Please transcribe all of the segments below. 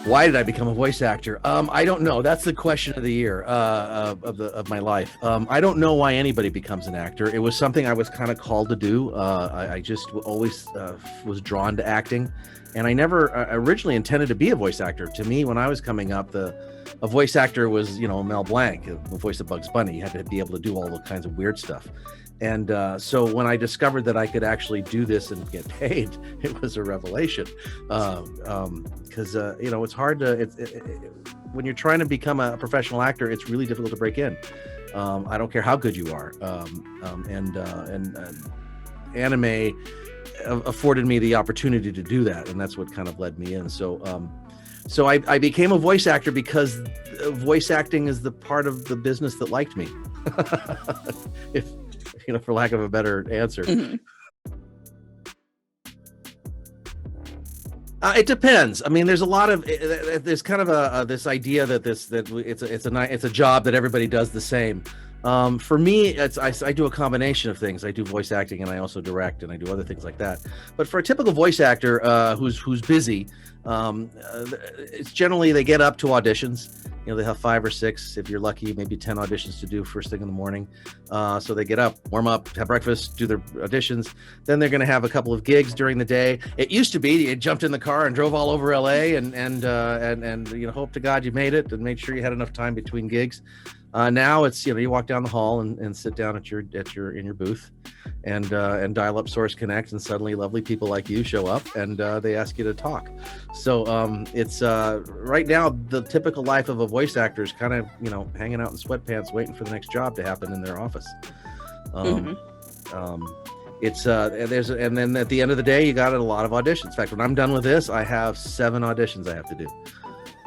Why did I become a voice actor? I don't know. That's the question of the year of my life. I don't know why anybody becomes an actor. It was something I was kind of called to do. I just always was drawn to acting, and I never originally intended to be a voice actor. To me, when I was coming up, a voice actor was, Mel Blanc, the voice of Bugs Bunny. You had to be able to do all the kinds of weird stuff. And so when I discovered that I could actually do this and get paid, it was a revelation. Because it's hard to when you're trying to become a professional actor, it's really difficult to break in. I don't care how good you are. Anime afforded me the opportunity to do that, and that's what kind of led me in. So I became a voice actor because voice acting is the part of the business that liked me. For lack of a better answer. Mm-hmm. It depends. I mean, there's a lot of there's kind of this idea that it's a job that everybody does the same. For me, I do a combination of things. I do voice acting and I also direct and I do other things like that. But for a typical voice actor who's busy, it's generally they get up to auditions. They have 5 or 6, if you're lucky, maybe 10 auditions to do first thing in the morning. So they get up, warm up, have breakfast, do their auditions. Then they're going to have a couple of gigs during the day. It used to be you jumped in the car and drove all over LA and hope to God you made it and made sure you had enough time between gigs. Now it's you walk down the hall and sit down in your booth and dial up Source Connect, and suddenly lovely people like you show up and they ask you to talk. So it's right now the typical life of a voice actor is kind of hanging out in sweatpants waiting for the next job to happen in their office. It's and then at the end of the day you got a lot of auditions. In fact, when I'm done with this, I have 7 auditions I have to do.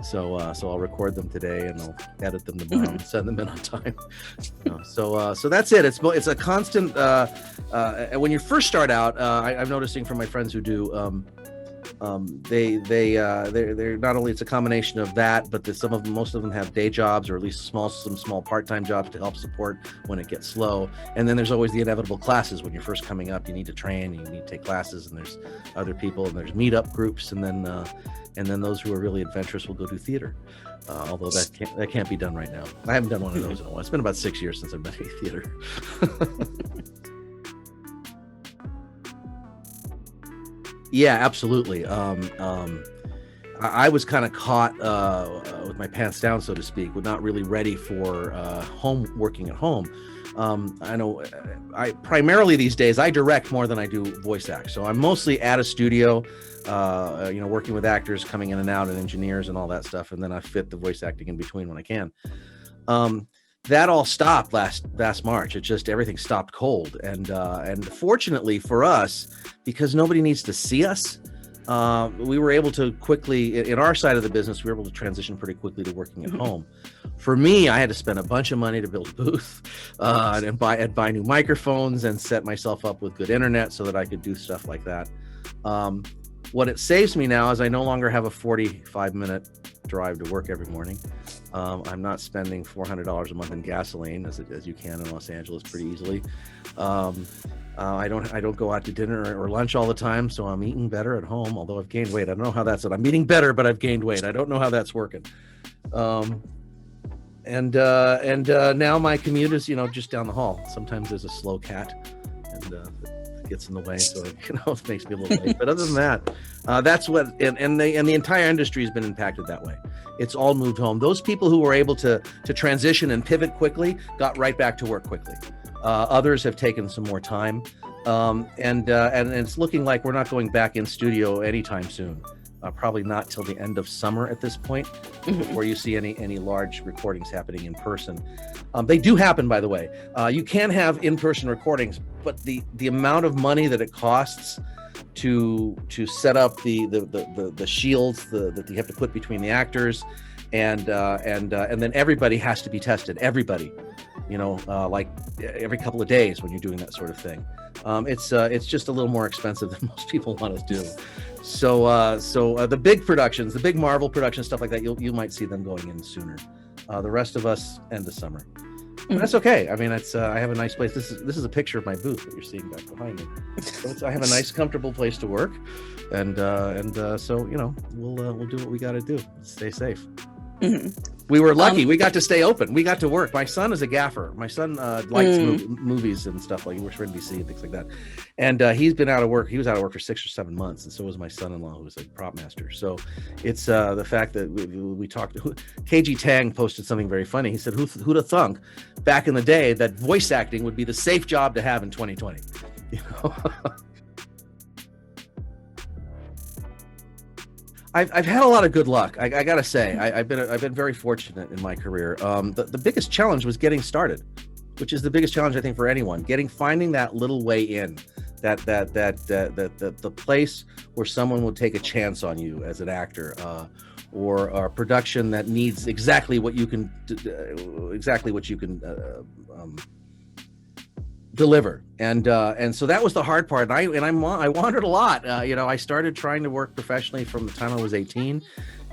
So I'll record them today and I'll edit them tomorrow and send them in on time. So that's it. It's a constant. When you first start out, I'm noticing from my friends who do. They're not only it's a combination of that, but most of them have day jobs or at least some small part-time jobs to help support when it gets slow. And then there's always the inevitable classes when you're first coming up. You need to train, you need to take classes, and there's other people, and there's meetup groups, and then those who are really adventurous will go do theater. Although that can't be done right now. I haven't done one of those in a while. It's been about 6 years since I've done any theater. Yeah, absolutely. I was kind of caught with my pants down, so to speak, with not really ready for working at home. I know I primarily these days I direct more than I do voice act. So I'm mostly at a studio, working with actors coming in and out and engineers and all that stuff. And then I fit the voice acting in between when I can. That all stopped last March. It just, everything stopped cold. And fortunately for us, because nobody needs to see us, we were able to quickly, in our side of the business, we were able to transition pretty quickly to working at home. For me, I had to spend a bunch of money to build a booth and buy new microphones and set myself up with good internet so that I could do stuff like that. What it saves me now is I no longer have a 45-minute drive to work every morning. I'm not spending $400 a month in gasoline as you can in Los Angeles pretty easily. I don't go out to dinner or lunch all the time, so I'm eating better at home, although I've gained weight. I don't know how that's it. I'm eating better, but I've gained weight. I don't know how that's working. And now my commute is, just down the hall. Sometimes there's a slow cat and it gets in the way, so it makes me a little late. But other than that, that's what and the entire industry has been impacted that way. It's all moved home. Those people who were able to transition and pivot quickly got right back to work quickly. Others have taken some more time, and it's looking like we're not going back in studio anytime soon. Probably not till the end of summer at this point, before you see any large recordings happening in person. They do happen, by the way. You can have in-person recordings, but the amount of money that it costs to set up the shields that you have to put between the actors, and then everybody has to be tested. Everybody, like every couple of days when you're doing that sort of thing. It's just a little more expensive than most people want to do. So the big productions, the big Marvel productions, stuff like that, you might see them going in sooner. The rest of us, end of summer. But that's okay. I mean, it's I have a nice place. This is a picture of my booth that you're seeing back behind me. So I have a nice, comfortable place to work, and so you know we'll do what we got to do. Stay safe. We were lucky. We got to stay open. We got to work. My son is a gaffer. My son likes movies and stuff. Like he works for NBC and things like that. And he's been out of work. He was out of work for 6 or 7 months, and so was my son-in-law, who was a prop master. So it's the fact that we talked. KG Tang posted something very funny. He said, "Who'd have thunk back in the day that voice acting would be the safe job to have in 2020?" You know. I've had a lot of good luck. I gotta say, I've been very fortunate in my career. The biggest challenge was getting started, which is the biggest challenge I think for anyone. Finding that little way in, that the place where someone will take a chance on you as an actor, or a production that needs exactly what you can deliver, and so that was the hard part. I wandered a lot. You know, I started trying to work professionally from the time I was 18,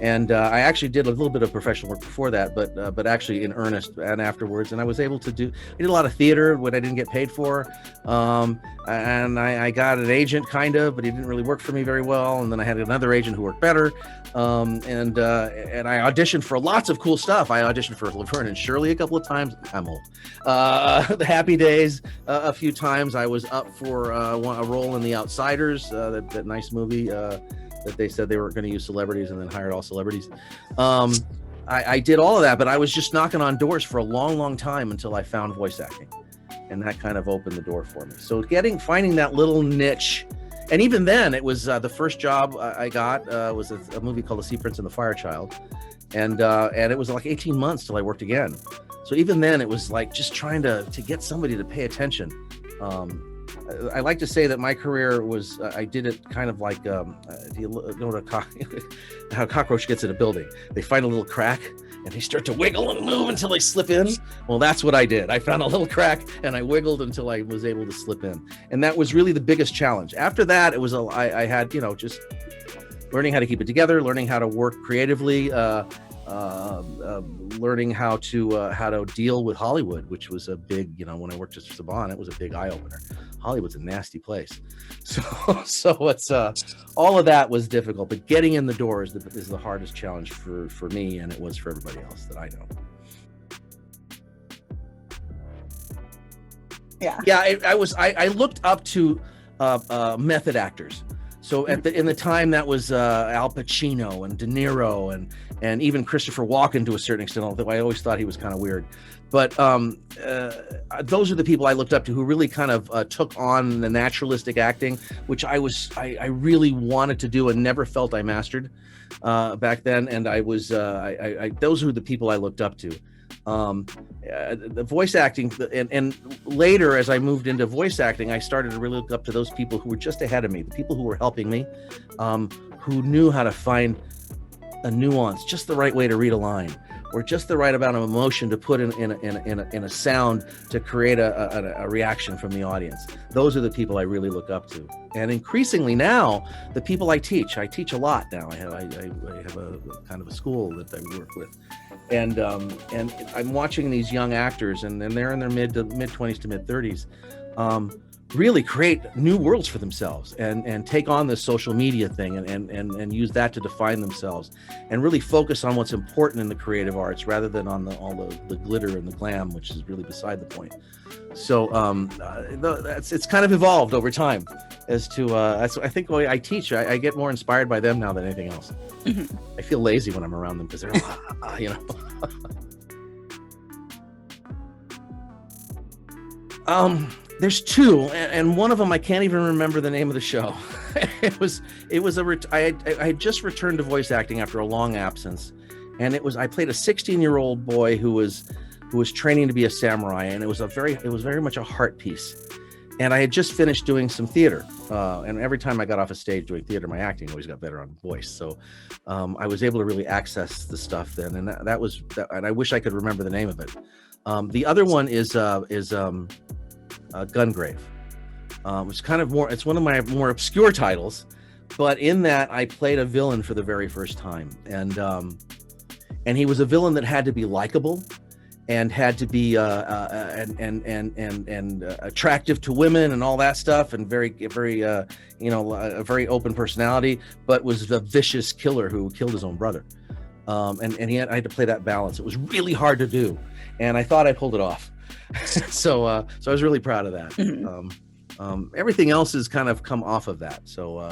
and I actually did a little bit of professional work before that, but actually in earnest and afterwards. And I was able to I did a lot of theater, what I didn't get paid for, and I got an agent kind of, but he didn't really work for me very well. And then I had another agent who worked better, and I auditioned for lots of cool stuff. I auditioned for Laverne and Shirley a couple of times. I'm old. The Happy Days a few times. I was up for a role in The Outsiders, that nice movie that they said they were going to use celebrities and then hired all celebrities. I did all of that, but I was just knocking on doors for a long time until I found voice acting, and that kind of opened the door for me. So finding that little niche, and even then, it was the first job I got was a movie called The Sea Prince and the Fire Child, and it was like 18 months till I worked again. So even then, it was like just trying to get somebody to pay attention. I like to say that my career was, I did it kind of like, do you know what how a cockroach gets in a building? They find a little crack and they start to wiggle and move until they slip in. Well, that's what I did. I found a little crack and I wiggled until I was able to slip in. And that was really the biggest challenge. After that, it was, I had, you know, just learning how to keep it together, learning how to work creatively, learning how to deal with Hollywood, which was a big, you know, when I worked at Saban, it was a big eye opener. Hollywood's a nasty place. So it's all of that was difficult, but getting in the door is the hardest challenge for me, and it was for everybody else that I know. I looked up to method actors. So in the time, that was Al Pacino and De Niro and even Christopher Walken to a certain extent, although I always thought he was kind of weird. But those are the people I looked up to who really kind of took on the naturalistic acting, which I really wanted to do and never felt I mastered back then. And I was those were the people I looked up to. The voice acting, and later as I moved into voice acting, I started to really look up to those people who were just ahead of me, the people who were helping me, who knew how to find a nuance, just the right way to read a line, or just the right amount of emotion to put in a sound to create a reaction from the audience. Those are the people I really look up to. And increasingly now, the people I teach a lot now. I have a kind of a school that I work with. And I'm watching these young actors, and they're in their mid 20s to mid 30s, really create new worlds for themselves and take on this social media thing and use that to define themselves and really focus on what's important in the creative arts rather than on all the glitter and the glam, which is really beside the point. So it's kind of evolved over time as to I think the way I teach, I get more inspired by them now than anything else. Mm-hmm. I feel lazy when I'm around them because they're you know. There's two, and one of them I can't even remember the name of the show. I had just returned to voice acting after a long absence, and I played a 16-year-old boy who was training to be a samurai, and it was very much a heart piece. And I had just finished doing some theater, and every time I got off a stage doing theater, my acting always got better on voice. So I was able to really access the stuff then, and that was, and I wish I could remember the name of it. The other one is Gungrave. It's kind of more, it's one of my more obscure titles, but in that I played a villain for the very first time, and he was a villain that had to be likable, and had to be attractive to women and all that stuff, and very a very open personality, but was a vicious killer who killed his own brother. And I had to play that balance. It was really hard to do, and I thought I pulled it off. So I was really proud of that. Mm-hmm. Everything else has kind of come off of that. So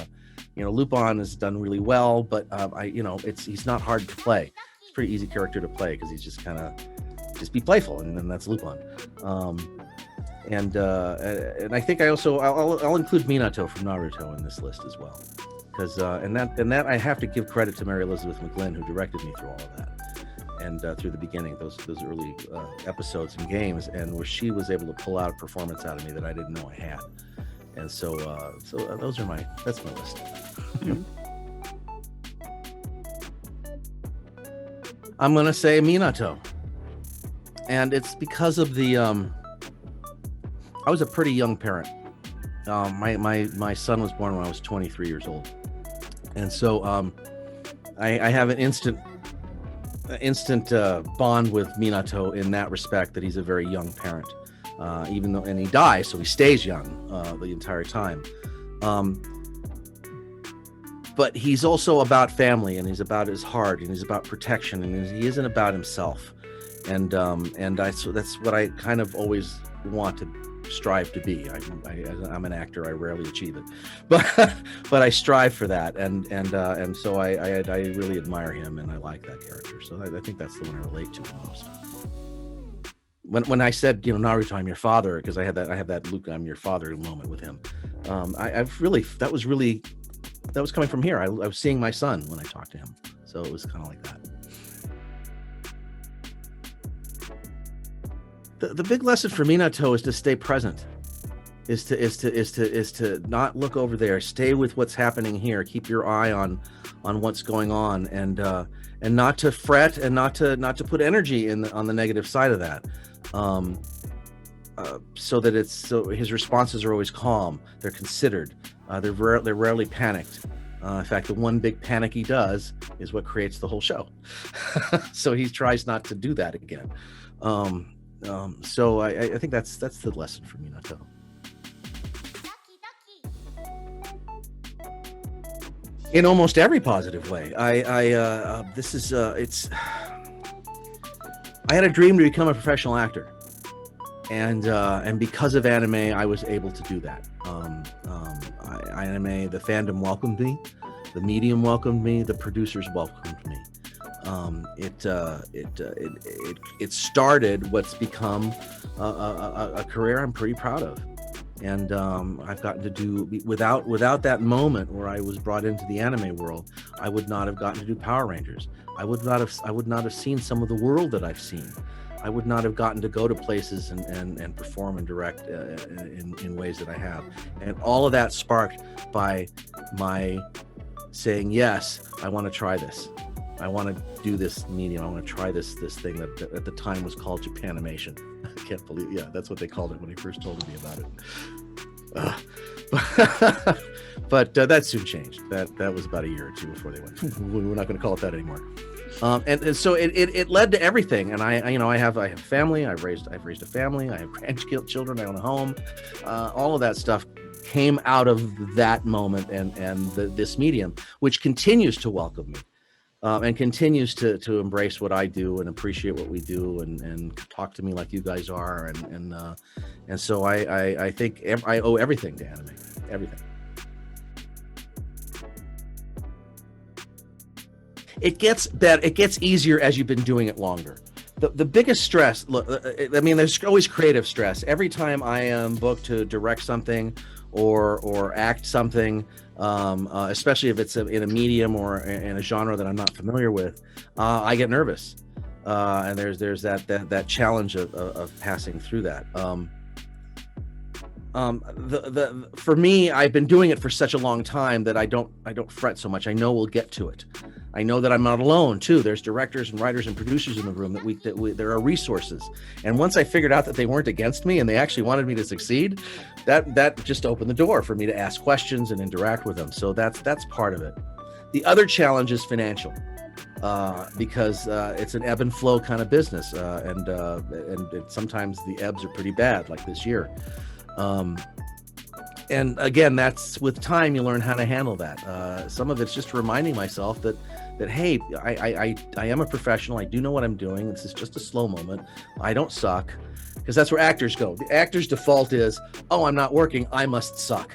Lupin has done really well, but he's not hard to play. It's a pretty easy character to play because he's just kind of be playful, and then that's Lupin. And I think I'll include Minato from Naruto in this list as well, because and that I have to give credit to Mary Elizabeth McGlynn, who directed me through all of that, and through the beginning, those early episodes and games, and where she was able to pull out a performance out of me that I didn't know I had. And so that's my list. Mm-hmm. I'm gonna say Minato, and it's because of the I was a pretty young parent. My son was born when I was 23 years old, and so I have an instant bond with Minato in that respect, that he's a very young parent, even though, and he dies, so he stays young the entire time. But he's also about family, and he's about his heart, and he's about protection, and he isn't about himself. And so that's what I kind of always want to strive to be. I'm an actor. I rarely achieve it, but I strive for that, and so I really admire him, and I like that character. So I think that's the one I relate to the most. When I said, Naruto, I'm your father, because I have that Luke, I'm your father moment with him. That was coming from here. I was seeing my son when I talked to him, so it was kind of like that. The big lesson for Minato is to stay present, is to not look over there, stay with what's happening here, keep your eye on what's going on, and not to fret, and not to put energy on the negative side of that, so that his responses are always calm, they're considered, they're rarely panicked. In fact, the one big panic he does is what creates the whole show. So he tries not to do that again. So I think that's the lesson for Minato. In almost every positive way. I had a dream to become a professional actor, and because of anime, I was able to do that. Anime, the fandom welcomed me, the medium welcomed me, the producers welcomed me. It started what's become a career I'm pretty proud of, and I've gotten to do, without that moment where I was brought into the anime world, I would not have gotten to do Power Rangers. I would not have seen some of the world that I've seen. I would not have gotten to go to places and perform and direct in ways that I have, and all of that sparked by my saying, yes, I want to try this. I want to do this medium. I want to try this thing that at the time was called Japanimation. I can't believe, that's what they called it when he first told me about it. But that soon changed. That was about a year or two before they went, we're not going to call it that anymore. And so it led to everything. And I have family. I've raised a family. I have grandchildren. I own a home. All of that stuff came out of that moment and this medium, which continues to welcome me. And continues to embrace what I do and appreciate what we do and talk to me like you guys are, and so I think I owe everything to anime, everything. It gets better. It gets easier as you've been doing it longer. The biggest stress, look, I mean, there's always creative stress. Every time I am booked to direct something or act something, especially if it's in a medium or in a genre that I'm not familiar with, I get nervous, and there's that challenge of passing through that. For me, I've been doing it for such a long time that I don't fret so much. I know we'll get to it. I know that I'm not alone too. There's directors and writers and producers in the room there are resources. And once I figured out that they weren't against me and they actually wanted me to succeed, that just opened the door for me to ask questions and interact with them. So that's part of it. The other challenge is financial. because it's an ebb and flow kind of business, and sometimes the ebbs are pretty bad, like this year. And again, that's with time you learn how to handle that. Some of it's just reminding myself that hey, I am a professional. I do know what I'm doing. This is just a slow moment. I don't suck, because that's where actors go. The actor's default is, oh, I'm not working, I must suck.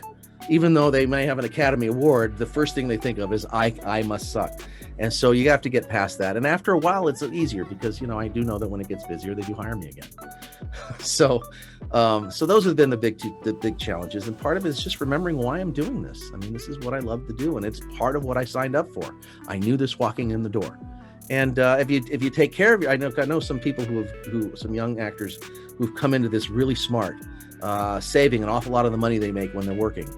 Even though they may have an Academy Award, the first thing they think of is I must suck. And so you have to get past that. And after a while, it's easier, because, I do know that when it gets busier, they do hire me again. So those have been the big challenges. And part of it is just remembering why I'm doing this. I mean, this is what I love to do, and it's part of what I signed up for. I knew this walking in the door. And if you take care of it, I know some people some young actors who've come into this really smart, saving an awful lot of the money they make when they're working,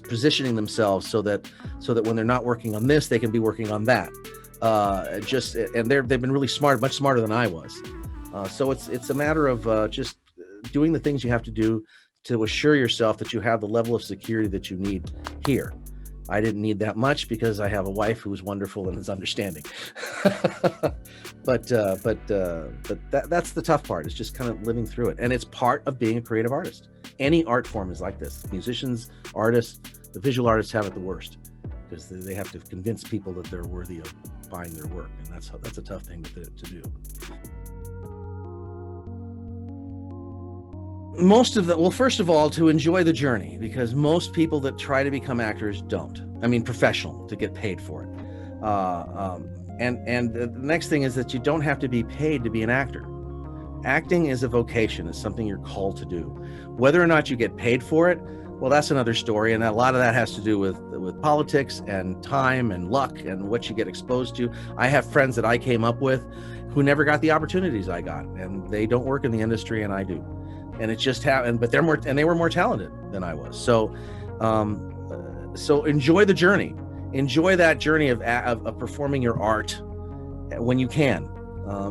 positioning themselves so that when they're not working on this, they can be working on that. And they've been really smart, much smarter than I was. So it's a matter of just doing the things you have to do to assure yourself that you have the level of security that you need here. I didn't need that much because I have a wife who is wonderful and is understanding. but that's the tough part. It's just kind of living through it. And it's part of being a creative artist. Any art form is like this. Musicians, artists, the visual artists have it the worst, because they have to convince people that they're worthy of buying their work. And that's a tough thing to do. First of all, to enjoy the journey, because most people that try to become actors don't. I mean, professional, to get paid for it. And the next thing is that you don't have to be paid to be an actor. Acting is a vocation. It's something you're called to do. Whether or not you get paid for it, well, that's another story. And a lot of that has to do with politics and time and luck and what you get exposed to. I have friends that I came up with who never got the opportunities I got, and they don't work in the industry, and I do. And it just happened, but they were more talented than I was. So enjoy the journey. Enjoy that journey of performing your art when you can,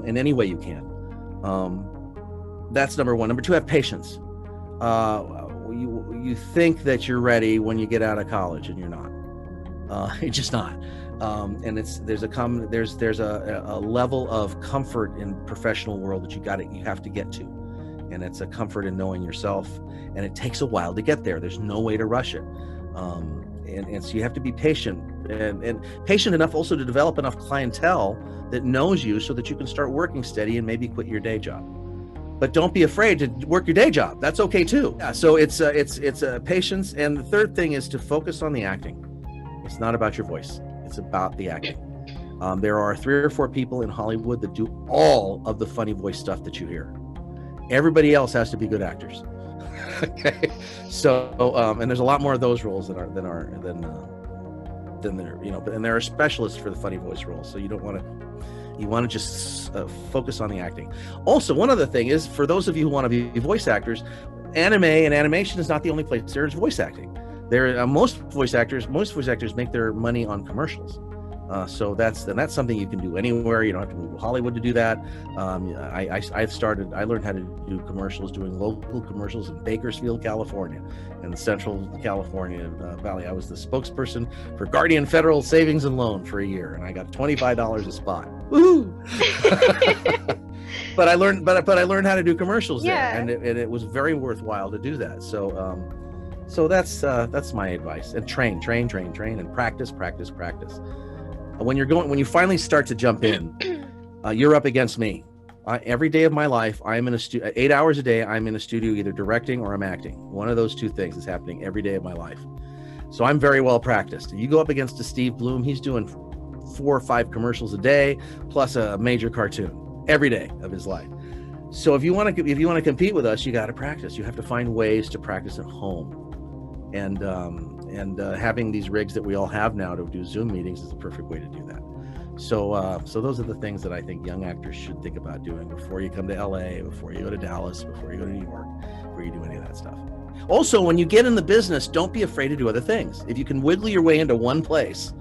in any way you can. That's number one. Number two, have patience. You think that you're ready when you get out of college, and you're not. You're just not. And there's a level of comfort in professional world that you have to get to. And it's a comfort in knowing yourself, and it takes a while to get there. There's no way to rush it. And so you have to be patient, and patient enough also to develop enough clientele that knows you, so that you can start working steady and maybe quit your day job. But don't be afraid to work your day job. That's okay too. Yeah, so it's patience. And the third thing is to focus on the acting. It's not about your voice. It's about the acting. There are 3 or 4 people in Hollywood that do all of the funny voice stuff that you hear. Everybody else has to be good actors. Okay, so and there's a lot more of those roles than there, and there are specialists for the funny voice roles. So you want to just focus on the acting. Also, one other thing is, for those of you who want to be voice actors, anime and animation is not the only place there's voice acting. Most voice actors make their money on commercials. So that's something you can do anywhere. You don't have to move to Hollywood to do that. I learned how to do commercials, doing local commercials in Bakersfield, California, in the Central California Valley. I was the spokesperson for Guardian Federal Savings and Loan for a year, and I got $25 a spot. Woohoo! But I learned how to do commercials there, and it was very worthwhile to do that. So that's my advice. And train, and practice. When you finally start to jump in, you're up against me. Every day of my life, I'm in a 8 hours a day. I'm in a studio, either directing or I'm acting. One of those two things is happening every day of my life. So I'm very well practiced. You go up against a Steve Bloom, he's doing 4 or 5 commercials a day, plus a major cartoon every day of his life. So if you want to compete with us, you got to practice. You have to find ways to practice at home. And having these rigs that we all have now to do Zoom meetings is the perfect way to do that. So those are the things that I think young actors should think about doing before you come to LA, before you go to Dallas, before you go to New York, before you do any of that stuff. Also, when you get in the business, don't be afraid to do other things. If you can wiggle your way into one place,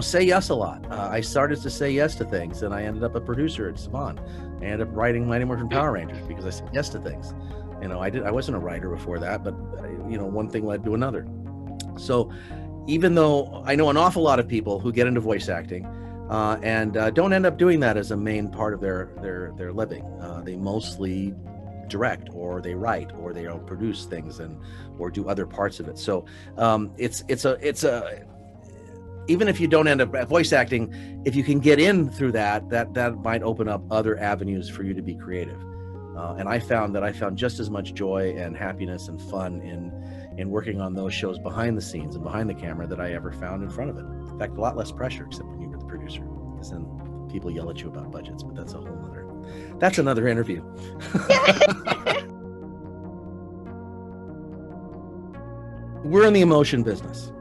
say yes a lot. I started to say yes to things, and I ended up a producer at Saban. I ended up writing Mighty Morphin Power Rangers because I said yes to things. I wasn't a writer before that, but one thing led to another. So even though I know an awful lot of people who get into voice acting, and don't end up doing that as a main part of their living. They mostly direct, or they write, or they produce things, or do other parts of it. So it's a even if you don't end up at voice acting, if you can get in through that might open up other avenues for you to be creative. And I found just as much joy and happiness and fun in working on those shows behind the scenes and behind the camera that I ever found in front of it. In fact, a lot less pressure, except when you were the producer, because then people yell at you about budgets, but that's another interview. We're in the emotion business.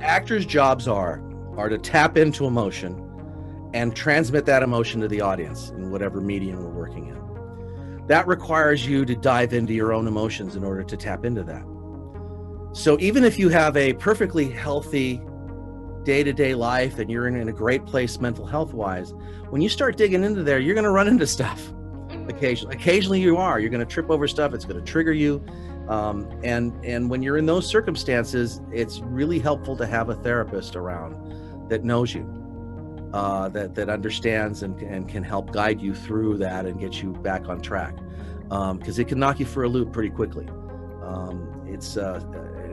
Actors' jobs are to tap into emotion and transmit that emotion to the audience in whatever medium we're working in. That requires you to dive into your own emotions in order to tap into that. So even if you have a perfectly healthy day-to-day life and you're in a great place mental health wise, when you start digging into there, you're going to run into stuff. Occasionally you're going to trip over stuff. It's going to trigger you. And when you're in those circumstances, it's really helpful to have a therapist around that knows you, that understands and can help guide you through that and get you back on track. Because it can knock you for a loop pretty quickly.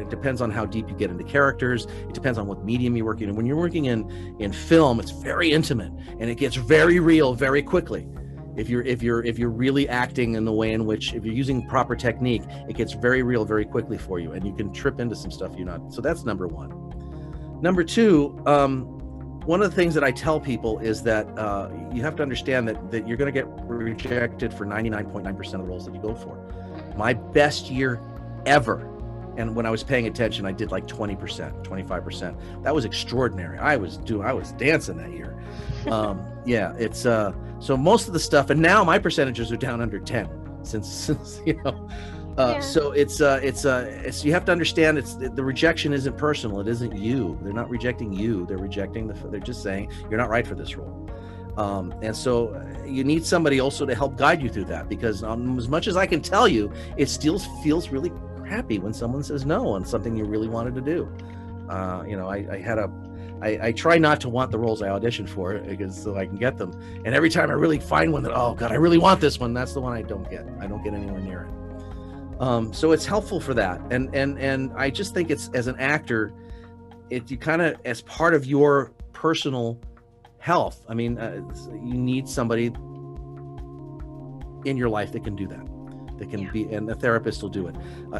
It depends on how deep you get into characters. It depends on what medium you're working in. When you're working in film, it's very intimate and it gets very real very quickly. If you're really acting in the way in which, if you're using proper technique, it gets very real very quickly for you, and you can trip into some stuff you're not. So that's number one. Number two, one of the things that I tell people is that you have to understand that you're going to get rejected for 99.9% of the roles that you go for. My best year ever, and when I was paying attention, I did like 20%, 25%. That was extraordinary. I was dancing that year. Yeah, it's so most of the stuff, and now my percentages are down under 10 since you know. So it's you have to understand the rejection isn't personal. It isn't you. They're not rejecting you. They're just saying you're not right for this role. And so you need somebody also to help guide you through that, because as much as I can tell you, it still feels really crappy when someone says no on something you really wanted to do. I try not to want the roles I audition for, because so I can get them. And every time I really find one that, oh God, I really want this one, that's the one I don't get. I don't get anywhere near it. So it's helpful for that. And I just think it's, as an actor, you kind of, as part of your personal health, I mean, you need somebody in your life that can do that. That can be, and a therapist will do it.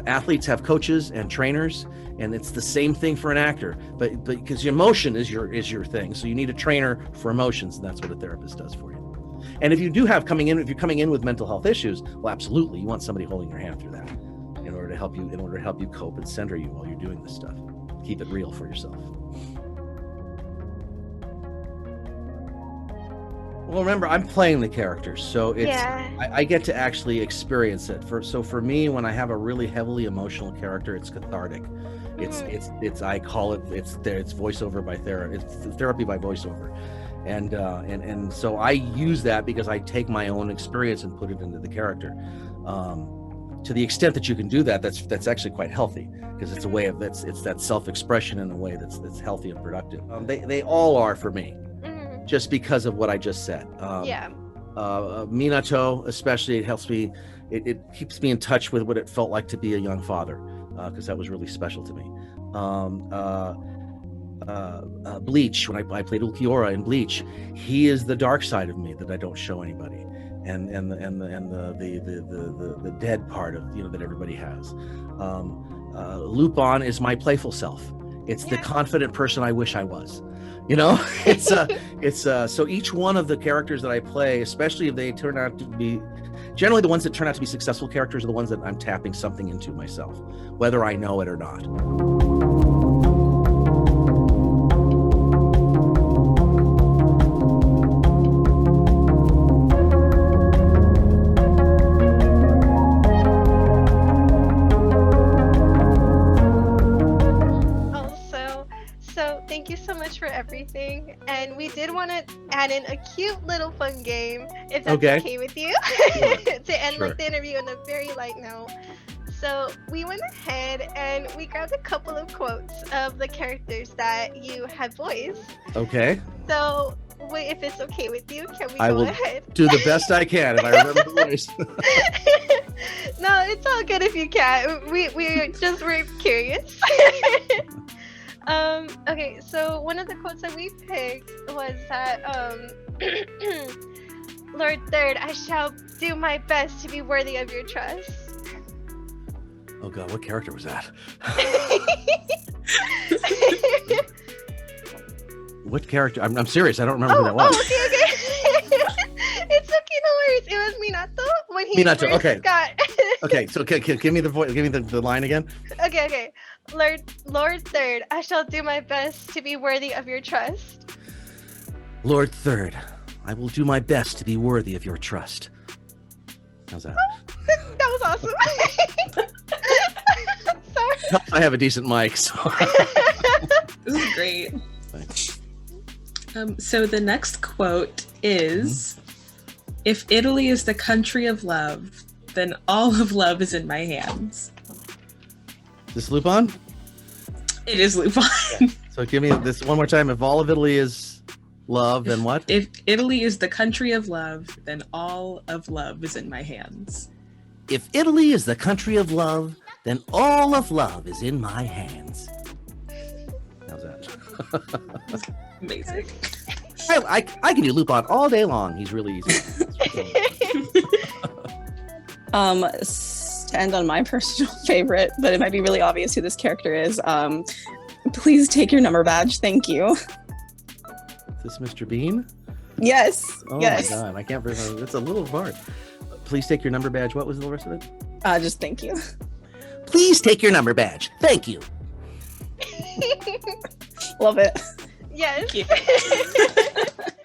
Athletes have coaches and trainers, and it's the same thing for an actor. But because your emotion is your thing, so you need a trainer for emotions, and that's what a therapist does for you. And if you're coming in with mental health issues, well, absolutely, you want somebody holding your hand through that in order to help you cope and center you while you're doing this stuff. Keep it real for yourself. Well, remember, I'm playing the characters, so I get to actually experience it. For me, when I have a really heavily emotional character, it's cathartic. I call it it's voiceover by therapy. It's therapy by voiceover, and so I use that because I take my own experience and put it into the character. To the extent that you can do that, that's actually quite healthy, because it's a way of it's that self-expression in a way that's healthy and productive. They all are for me. Just because of what I just said. Minato, especially, it helps me. It keeps me in touch with what it felt like to be a young father, because that was really special to me. Bleach, when I played Ulquiorra in Bleach, he is the dark side of me that I don't show anybody, and the dead part of that everybody has. Lupin is my playful self. It's the confident person I wish I was. So each one of the characters that I play, especially if they turn out to be, generally the ones that turn out to be successful characters are the ones that I'm tapping something into myself, whether I know it or not. Thank you so much for everything, and we did want to add in a cute little fun game, if that's okay with you, to end like the interview on a very light note. So we went ahead and we grabbed a couple of quotes of the characters that you had voiced. Okay. So wait, if it's okay with you, can we I go will ahead? do the best I can if I remember the voice. No, it's all good if you can't. We just were curious. Okay, so one of the quotes that we picked was that Lord Third, I shall do my best to be worthy of your trust. Oh god, what character was that? What character? I'm serious. I don't remember who that was. Oh, okay. It's okay, no worries. It was Minato when he Minato, first okay. got. Okay, so give me the voice. Give me the line again. Okay. Lord Third, I shall do my best to be worthy of your trust. Lord Third, I will do my best to be worthy of your trust. How's that? That was awesome. Sorry. I have a decent mic, so. This is great. Thanks. So the next quote is, if Italy is the country of love, then all of love is in my hands. Is this Lupin? It is Lupin. Yeah. So give me this one more time. If all of Italy is love, then what? If Italy is the country of love, then all of love is in my hands. If Italy is the country of love, then all of love is in my hands. How's that? Amazing. I can do Lupin all day long. He's really easy. To end on my personal favorite, but it might be really obvious who this character is. Please take your number badge. Thank you. Is this Mr. Bean? Yes. Oh yes. my god, I can't remember. It's a little hard. Please take your number badge. What was the rest of it? Just thank you. Please take your number badge. Thank you. Love it. Yes.